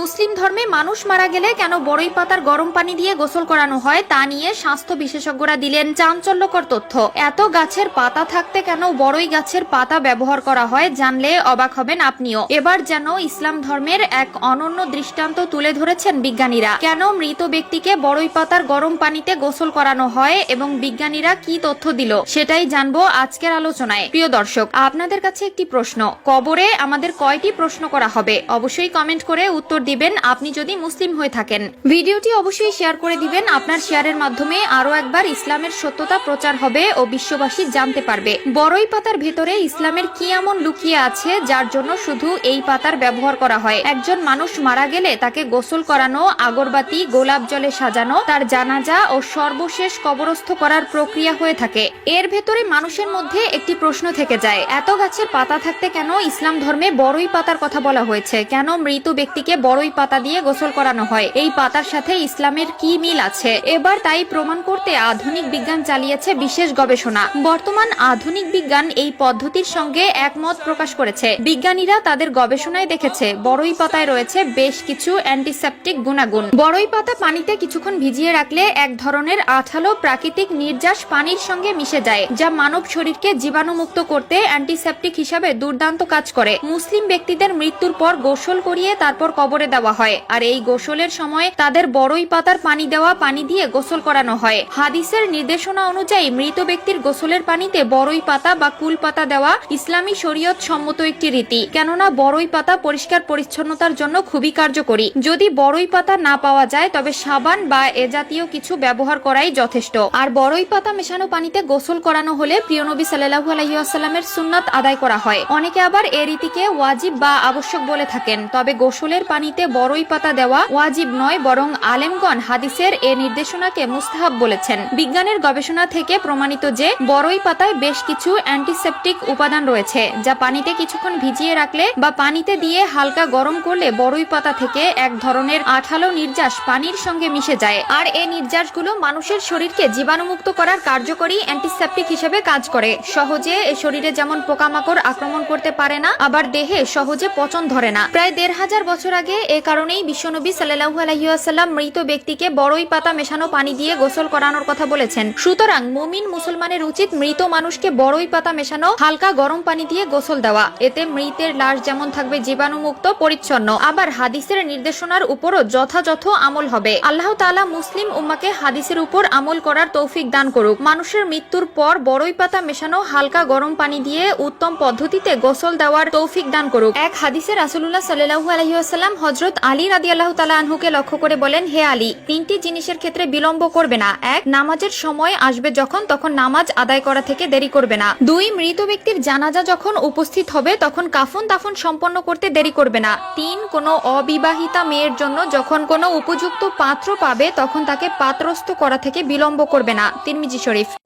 মুসলিম ধর্মে মানুষ মারা গেলে কেন বড়ই পাতার গরম পানি দিয়ে গোসল করানো হয় তা নিয়ে স্বাস্থ্য বিশেষজ্ঞরা দিলেন চাঞ্চল্যকর তথ্য। এত গাছের পাতা থাকতে কেন বড়ই গাছের পাতা ব্যবহার করা হয় জানলে অবাক হবেন আপনিও। এবার যেন ইসলাম ধর্মের এক অনন্য দৃষ্টান্ত তুলে ধরেছেন বিজ্ঞানীরা। কেন মৃত ব্যক্তিকে বড়ই পাতার গরম পানিতে গোসল করানো হয় এবং বিজ্ঞানীরা কি তথ্য দিল সেটাই জানবো আজকের আলোচনায়। প্রিয় দর্শক, আপনাদের কাছে একটি প্রশ্ন, কবরে আমাদের কয়টি প্রশ্ন করা হবে? অবশ্যই কমেন্ট করে উত্তর দিবেন আপনি যদি মুসলিম হয়ে থাকেন। ভিডিওটি অবশ্যই শেয়ার করে দিবেন, আপনার শেয়ারের মাধ্যমে আরো একবার ইসলামের সত্যতা প্রচার হবে ও বিশ্ববাসী জানতে পারবে বড়ই পাতার ভেতরে ইসলামের কি এমন লুকিয়ে আছে যার জন্য শুধু এই পাতার ব্যবহার করা হয়। একজন মানুষ মারা গেলে তাকে গোসল করানো, আগরবাতি গোলাপ জলে সাজানো, তার জানাজা ও সর্বশেষ কবরস্থ করার প্রক্রিয়া হয়ে থাকে। এর ভেতরে মানুষের মধ্যে একটি প্রশ্ন থেকে যায়, এত গাছের পাতা থাকতে কেন ইসলাম ধর্মে বড়ই পাতার কথা বলা হয়েছে? কেন মৃত ব্যক্তিকে বড়ই পাতা দিয়ে গোসল করানো হয়? এই পাতার সাথে ইসলামের কি মিল আছে? এবার তাই প্রমাণ করতে আধুনিক বিজ্ঞান চালিয়েছে বিশেষ গবেষণা। বর্তমান আধুনিক বিজ্ঞান এই পদ্ধতির সঙ্গে একমত প্রকাশ করেছে। বিজ্ঞানীরা তাদের গবেষণায় দেখেছে বড়ই পাতায় রয়েছে বেশ কিছু অ্যান্টিসেপটিক গুণাগুণ। বড়ই পাতা পানিতে কিছুক্ষণ ভিজিয়ে রাখলে এক ধরনের আঠালো প্রাকৃতিক নির্যাস পানির সঙ্গে মিশে যায়, যা মানব শরীরকে জীবাণুমুক্ত করতে অ্যান্টিসেপটিক হিসাবে দুর্দান্ত কাজ করে। মুসলিম ব্যক্তিদের মৃত্যুর পর গোসল করিয়ে তারপর কবরে দেওয়া হয়, আর এই গোসলের সময় তাদের বড়ই পাতার পানি দেওয়া পানি দিয়ে গোসল করানো হয়। হাদিসের নির্দেশনা অনুযায়ী মৃত ব্যক্তির গোসলের পানিতে বড়ই পাতা বা কুল পাতা দেওয়া ইসলামী শরীয়ত সম্মত একটি রীতি, কেননা বড়ই পাতা পরিষ্কার পরিচ্ছন্নতার জন্য খুবই কার্যকরী। যদি বড়ই পাতা না পাওয়া যায় তবে সাবান বা এ জাতীয় কিছু ব্যবহার করাই যথেষ্ট। আর বড়ই পাতা মেশানো পানিতে গোসল করানো হলে প্রিয় নবী সাল্লাল্লাহু আলাইহি ওয়াসাল্লামের সুন্নাত আদায় করা হয়। অনেকে আবার এই রীতিকে ওয়াজিব বা আবশ্যক বলে থাকেন, তবে গোসলের পানিতে বড়ই পাতা দেওয়া ওয়াজিব নয়, বরং আলেমগণ হাদিসের এ নির্দেশনাকে মুস্তাহাব বলেছেন। বিজ্ঞানের গবেষণা থেকে প্রমাণিত যে বড়ই পাতায় বেশ কিছু অ্যান্টিসেপটিক উপাদান রয়েছে, যা পানিতে কিছুক্ষণ ভিজিয়ে রাখলে বা পানিতে দিয়ে হালকা গরম করলে বড়ই পাতা থেকে এক ধরনের আঠালো নির্যাস পানির সঙ্গে মিশে যায়। আর এই নির্যাসগুলো মানুষের শরীরকে জীবাণুমুক্ত করার কার্যকরী অ্যান্টিসেপটিক হিসেবে কাজ করে। সহজে শরীরে যেমন পোকামাকড় আক্রমণ করতে পারে না, আবার দেহে সহজে পচন ধরে না। প্রায় ১৫০০ বছর আগে এ কারণেই বিশ্বনবী সাল্লাল্লাহু আলাইহি ওয়াসাল্লাম মৃত ব্যক্তিকে বড়ই পাতা মেশানো পানি দিয়ে গোসল করানোর কথা বলেছেন। সুতরাং মুমিন মুসলমানের উচিত মৃত মানুষকে বড়ই পাতা মেশানো হালকা গরম পানি দিয়ে গোসল দেওয়া। এতে মৃতের লাশ যেমন থাকবে জীবাণুমুক্ত পরিচ্ছন্ন, আবার হাদিসের নির্দেশনার উপরও যথাযথ আমল হবে। আল্লাহ তাআলা মুসলিম উম্মাকে হাদিসের উপর আমল করার তৌফিক দান করুক। মানুষের মৃত্যুর পর বড়ই পাতা মেশানো হালকা গরম পানি দিয়ে উত্তম পদ্ধতিতে গোসল দেওয়ার তৌফিক দান করুক। এক হাদিসে রাসূলুল্লাহ সাল্লাল্লাহু আলাইহি ওয়াসাল্লাম হযরত আলী রাদিয়াল্লাহু তাআলা আনহুকে লক্ষ্য করে বলেন, হে আলী, 3টি জিনিসের ক্ষেত্রে বিলম্ব করবে না। 1, নামাজের সময় আসবে তখন নামাজ আদায় করা থেকে দেরি করবে না। 2, মৃত ব্যক্তির জানাজা যখন উপস্থিত হবে তখন কাফন দাফন সম্পন্ন করতে দেরি করবে না। 3, কোনো অবিবাহিতা মেয়ের জন্য যখন কোনো উপযুক্ত পাত্র পাবে তখন তাকে পাত্রস্থ করা থেকে বিলম্ব করবে না। তিরমিজি শরীফ।